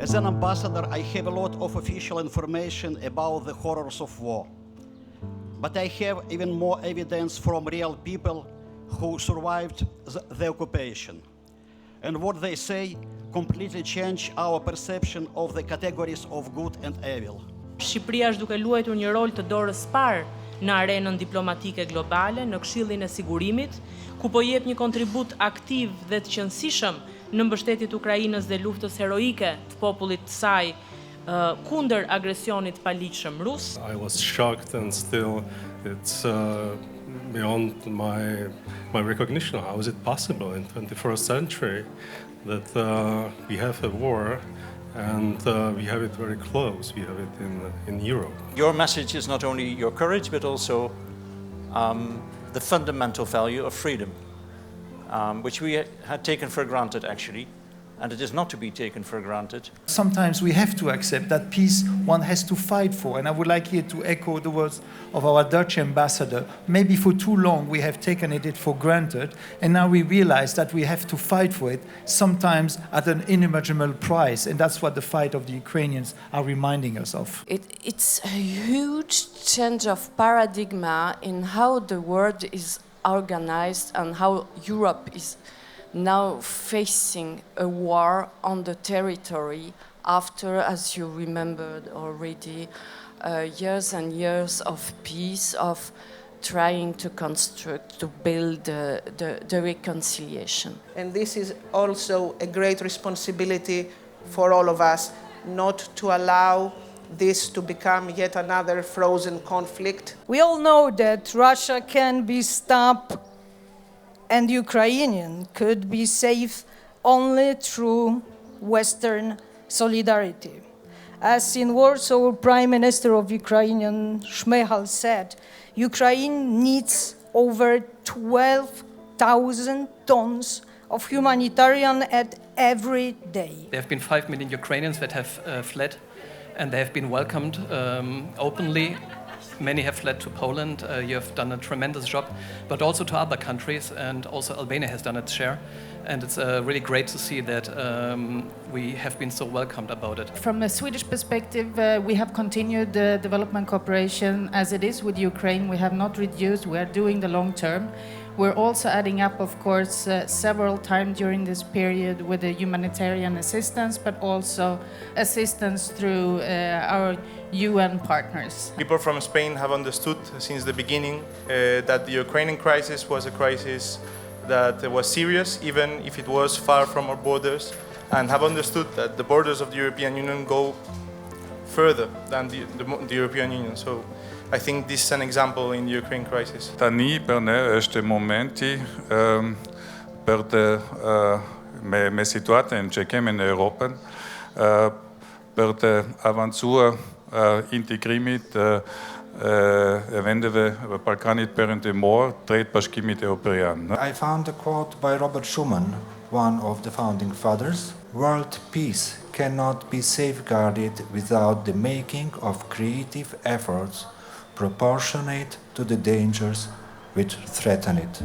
As an ambassador, I have a lot of official information about the horrors of war. But I have even more evidence from real people who survived the occupation. And what they say completely changed our perception of the categories of good and evil. Shqipëria është duke luajtur një rol të dorës parë në arenën diplomatike globale, në Këshillin e Sigurimit, ku po jep një kontribut aktiv dhe të qëndësishëm në mbështetjet e Ukrainës dhe luftës heroike të popullit të saj kundër agresionit paligjshëm rus. I was shocked and still it's beyond my recognition. How is it possible in 21st century that we have a war and we have it very close, we have it in Europe. Your message is not only your courage, but also the fundamental value of freedom, which we had taken for granted, actually, and it is not to be taken for granted. Sometimes we have to accept that peace one has to fight for, and I would like here to echo the words of our Dutch ambassador. Maybe for too long we have taken it for granted, and now we realize that we have to fight for it, sometimes at an inimaginable price, and that's what the fight of the Ukrainians are reminding us of. It's a huge change of paradigm in how the world is organized and how Europe is now facing a war on the territory after, as you remembered already, years and years of peace, of trying to construct, to build the reconciliation. And this is also a great responsibility for all of us, not to allow this to become yet another frozen conflict. We all know that Russia can be stopped and Ukrainian could be safe only through Western solidarity. As in Warsaw, Prime Minister of Ukrainian Shmyhal said, Ukraine needs over 12,000 tons of humanitarian aid every day. There have been 5 million Ukrainians that have fled, and they have been welcomed openly. Many have fled to Poland. You have done a tremendous job, but also to other countries, and also Albania has done its share. And it's really great to see that we have been so welcomed about it. From a Swedish perspective, we have continued the development cooperation as it is with Ukraine. We have not reduced. We are doing the long term. We're also adding up, of course, several times during this period with the humanitarian assistance, but also assistance through our UN partners. People from Spain have understood since the beginning that the Ukrainian crisis was a crisis that was serious, even if it was far from our borders, and have understood that the borders of the European Union go further than the European Union. So I think this is an example in the Ukraine crisis. Tani për ne është momenti për të me situatën që kemi në Evropën për të avancuar integrimit e vendeve Ballkanit Perëndimor drejt Bashkimit Evropian. I found a quote by Robert Schuman, one of the founding fathers: "World peace cannot be safeguarded without the making of creative efforts proportionate to the dangers which threaten it."